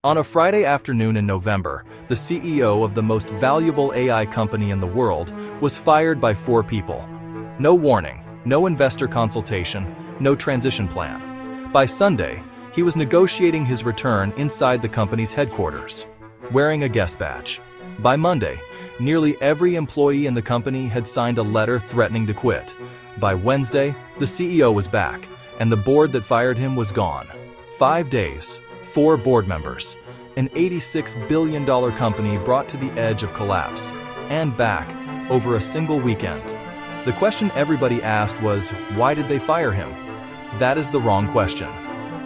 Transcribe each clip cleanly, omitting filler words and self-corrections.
On a Friday afternoon in November, the CEO of the most valuable AI company in the world was fired by 4 people. No warning, no investor consultation, no transition plan. By Sunday, he was negotiating his return inside the company's headquarters, wearing a guest badge. By Monday, nearly every employee in the company had signed a letter threatening to quit. By Wednesday, the CEO was back, and the board that fired him was gone. 5 days, 4 board members, an $86 billion company brought to the edge of collapse, and back over a single weekend. The question everybody asked was, why did they fire him? That is the wrong question.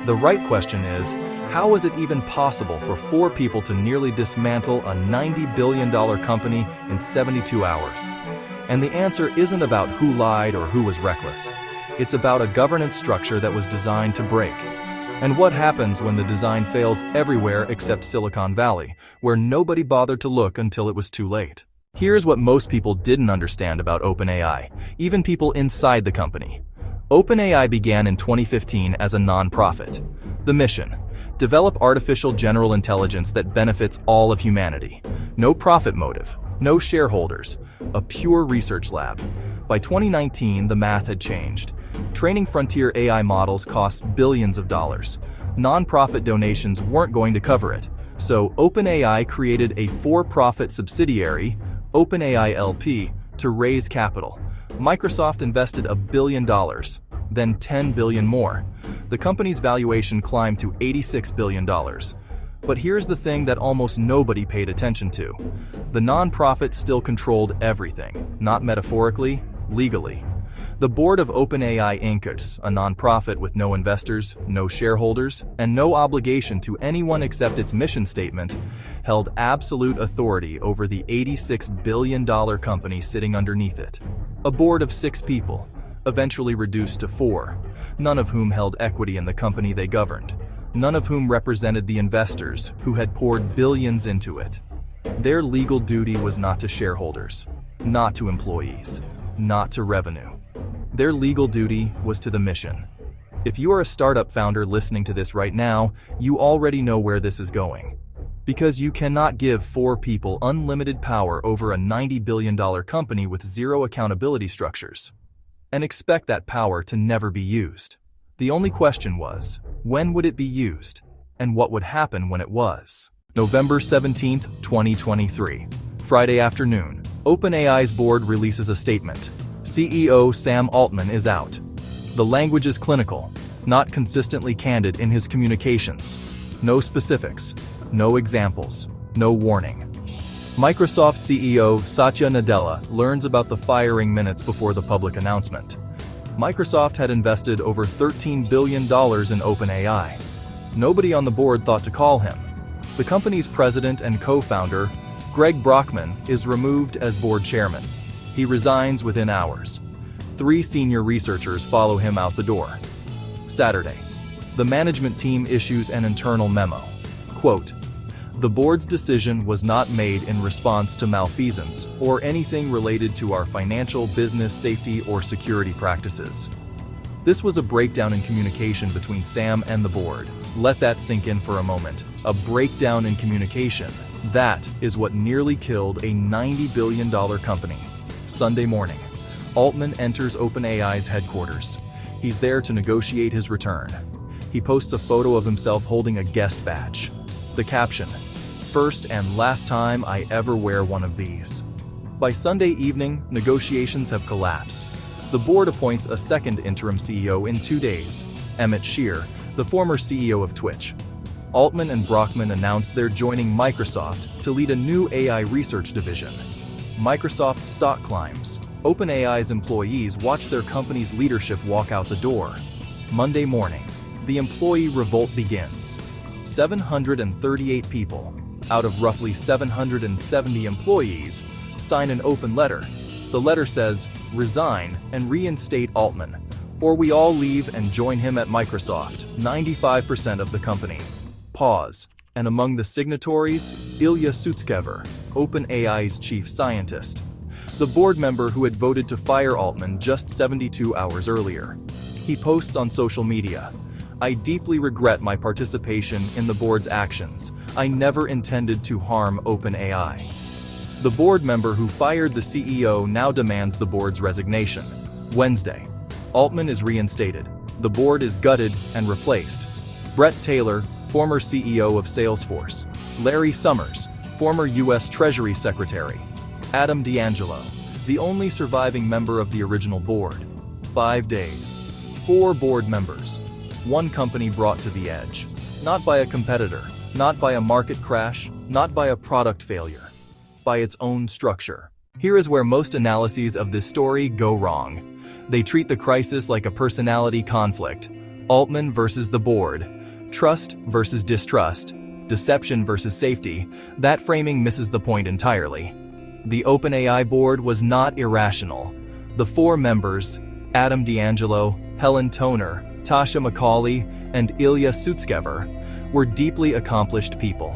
The right question is, how was it even possible for 4 people to nearly dismantle a $90 billion company in 72 hours? And the answer isn't about who lied or who was reckless. It's about a governance structure that was designed to break. And what happens when the design fails everywhere except Silicon Valley, where nobody bothered to look until it was too late? Here's what most people didn't understand about OpenAI, even people inside the company. OpenAI began in 2015 as a nonprofit. The mission: develop artificial general intelligence that benefits all of humanity. No profit motive, no shareholders, a pure research lab. By 2019, the math had changed. Training frontier AI models costs billions of dollars. Nonprofit donations weren't going to cover it. So OpenAI created a for-profit subsidiary, OpenAI LP, to raise capital. Microsoft invested $1 billion, then $10 billion more. The company's valuation climbed to $86 billion. But here's the thing that almost nobody paid attention to. The nonprofit still controlled everything, not metaphorically, legally. The board of OpenAI Inc., a nonprofit with no investors, no shareholders, and no obligation to anyone except its mission statement, held absolute authority over the $86 billion company sitting underneath it. A board of 6 people, eventually reduced to 4, none of whom held equity in the company they governed, none of whom represented the investors who had poured billions into it. Their legal duty was not to shareholders, not to employees, not to revenue. Their legal duty was to the mission. If you are a startup founder listening to this right now, you already know where this is going. Because you cannot give 4 people unlimited power over a $90 billion company with zero accountability structures and expect that power to never be used. The only question was, when would it be used, and what would happen when it was? November 17, 2023. Friday afternoon, OpenAI's board releases a statement. CEO Sam Altman is out. The language is clinical, not consistently candid in his communications. No specifics, no examples, no warning. Microsoft CEO Satya Nadella learns about the firing minutes before the public announcement. Microsoft had invested over $13 billion in OpenAI. Nobody on the board thought to call him. The company's president and co-founder, Greg Brockman, is removed as board chairman. He resigns within hours. 3 senior researchers follow him out the door. Saturday, the management team issues an internal memo. Quote, "The board's decision was not made in response to malfeasance or anything related to our financial, business, safety, or security practices." This was a breakdown in communication between Sam and the board. Let that sink in for a moment. A breakdown in communication. That is what nearly killed a $90 billion company. Sunday morning, Altman enters OpenAI's headquarters. He's there to negotiate his return. He posts a photo of himself holding a guest badge. The caption, "First and last time I ever wear one of these." By Sunday evening, negotiations have collapsed. The board appoints a second interim CEO in 2 days, Emmett Shear, the former CEO of Twitch. Altman and Brockman announced they're joining Microsoft to lead a new AI research division. Microsoft's stock climbs. OpenAI's employees watch their company's leadership walk out the door. Monday morning, the employee revolt begins. 738 people, out of roughly 770 employees, sign an open letter. The letter says, "Resign and reinstate Altman, or we all leave and join him at Microsoft, 95% of the company." Pause. And among the signatories, Ilya Sutskever, OpenAI's chief scientist, the board member who had voted to fire Altman just 72 hours earlier. He posts on social media, I deeply regret my participation in the board's actions. I never intended to harm OpenAI. The board member who fired the CEO now demands the board's resignation. Wednesday. Altman is reinstated. The board is gutted and replaced. Brett Taylor, former CEO of Salesforce. Larry Summers, former U.S. Treasury Secretary. Adam D'Angelo, the only surviving member of the original board. 5 days. 4 board members. 1 company brought to the edge. Not by a competitor, not by a market crash, not by a product failure. By its own structure. Here is where most analyses of this story go wrong. They treat the crisis like a personality conflict. Altman versus the board. Trust versus distrust. Deception versus safety. That framing misses the point entirely. The OpenAI board was not irrational. The 4 members, Adam D'Angelo, Helen Toner, Tasha McCauley, and Ilya Sutskever, were deeply accomplished people.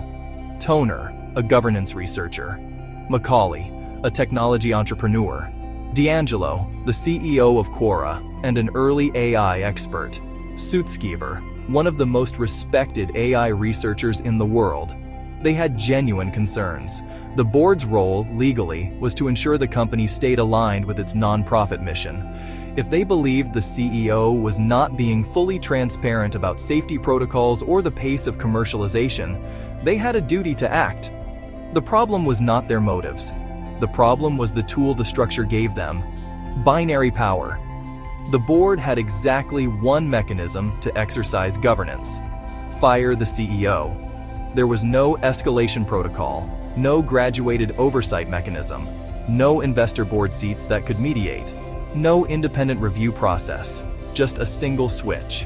Toner, a governance researcher. McCauley, a technology entrepreneur. D'Angelo, the CEO of Quora and an early AI expert. Sutskever, one of the most respected AI researchers in the world. They had genuine concerns. The board's role, legally, was to ensure the company stayed aligned with its nonprofit mission. If they believed the CEO was not being fully transparent about safety protocols or the pace of commercialization, they had a duty to act. The problem was not their motives. The problem was the tool the structure gave them: binary power. The board had exactly one mechanism to exercise governance: fire the CEO. There was no escalation protocol, no graduated oversight mechanism, no investor board seats that could mediate, no independent review process, just a single switch.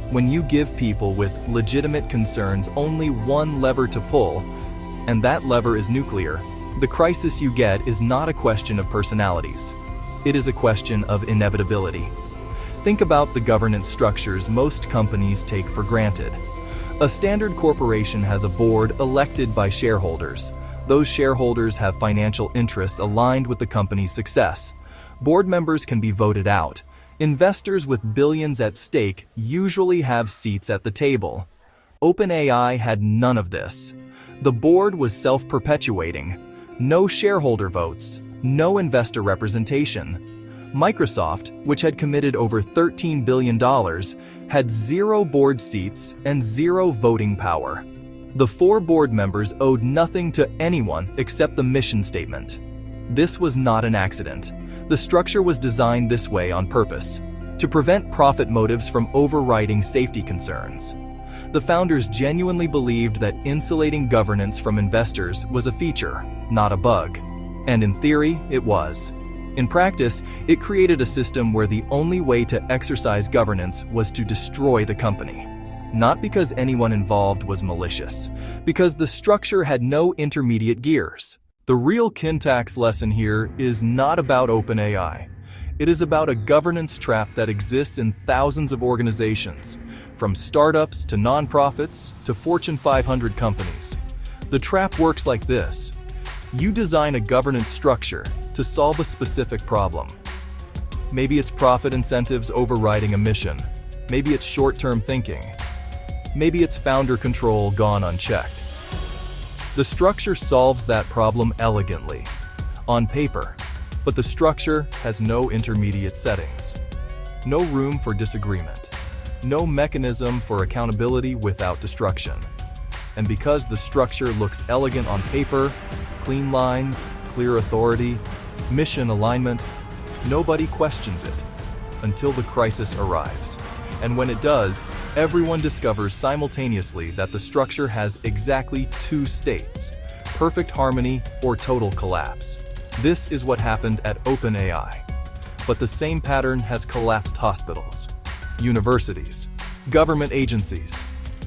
When you give people with legitimate concerns only one lever to pull, and that lever is nuclear, the crisis you get is not a question of personalities. It is a question of inevitability. Think about the governance structures most companies take for granted. A standard corporation has a board elected by shareholders. Those shareholders have financial interests aligned with the company's success. Board members can be voted out. Investors with billions at stake usually have seats at the table. OpenAI had none of this. The board was self-perpetuating. No shareholder votes, no investor representation. Microsoft, which had committed over $13 billion, had 0 board seats and 0 voting power. The 4 board members owed nothing to anyone except the mission statement. This was not an accident. The structure was designed this way on purpose, to prevent profit motives from overriding safety concerns. The founders genuinely believed that insulating governance from investors was a feature, not a bug. And in theory, it was. In practice, it created a system where the only way to exercise governance was to destroy the company. Not because anyone involved was malicious, because the structure had no intermediate gears. The real Kintax lesson here is not about OpenAI. It is about a governance trap that exists in thousands of organizations, from startups to nonprofits to Fortune 500 companies. The trap works like this. You design a governance structure to solve a specific problem. Maybe it's profit incentives overriding a mission. Maybe it's short-term thinking. Maybe it's founder control gone unchecked. The structure solves that problem elegantly, on paper, but the structure has no intermediate settings. No room for disagreement. No mechanism for accountability without destruction. And because the structure looks elegant on paper, clean lines, clear authority, mission alignment, nobody questions it until the crisis arrives. And when it does, everyone discovers simultaneously that the structure has exactly 2 states: perfect harmony or total collapse. This is what happened at OpenAI. But the same pattern has collapsed hospitals, universities, government agencies,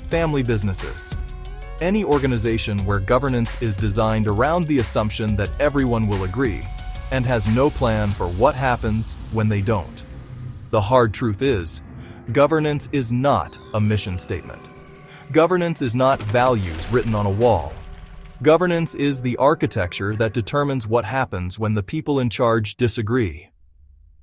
family businesses. Any organization where governance is designed around the assumption that everyone will agree and has no plan for what happens when they don't. The hard truth is, governance is not a mission statement. Governance is not values written on a wall. Governance is the architecture that determines what happens when the people in charge disagree.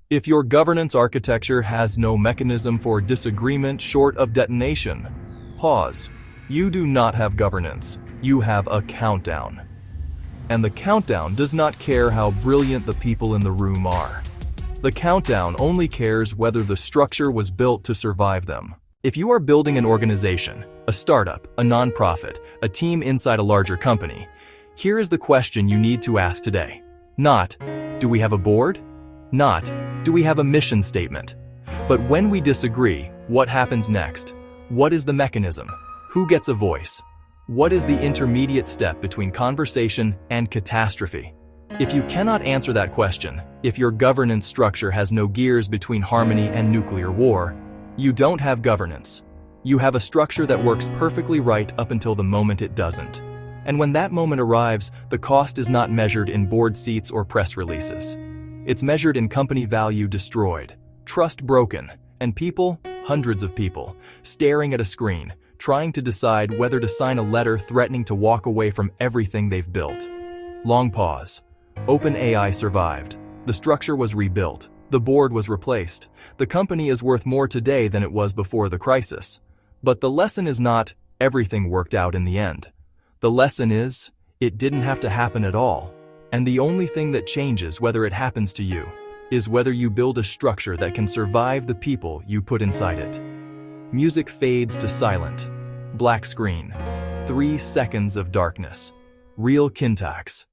If your governance architecture has no mechanism for disagreement short of detonation, pause. You do not have governance. You have a countdown. And the countdown does not care how brilliant the people in the room are. The countdown only cares whether the structure was built to survive them. If you are building an organization, a startup, a nonprofit, a team inside a larger company, here is the question you need to ask today. Not, do we have a board? Not, do we have a mission statement? But when we disagree, what happens next? What is the mechanism? Who gets a voice? What is the intermediate step between conversation and catastrophe? If you cannot answer that question, if your governance structure has no gears between harmony and nuclear war, you don't have governance. You have a structure that works perfectly right up until the moment it doesn't. And when that moment arrives, the cost is not measured in board seats or press releases. It's measured in company value destroyed, trust broken, and people, hundreds of people, staring at a screen, trying to decide whether to sign a letter threatening to walk away from everything they've built. Long pause. OpenAI survived. The structure was rebuilt. The board was replaced. The company is worth more today than it was before the crisis. But the lesson is not, everything worked out in the end. The lesson is, it didn't have to happen at all. And the only thing that changes whether it happens to you is whether you build a structure that can survive the people you put inside it. Music fades to silent. Black screen. 3 seconds of darkness. Real syntax.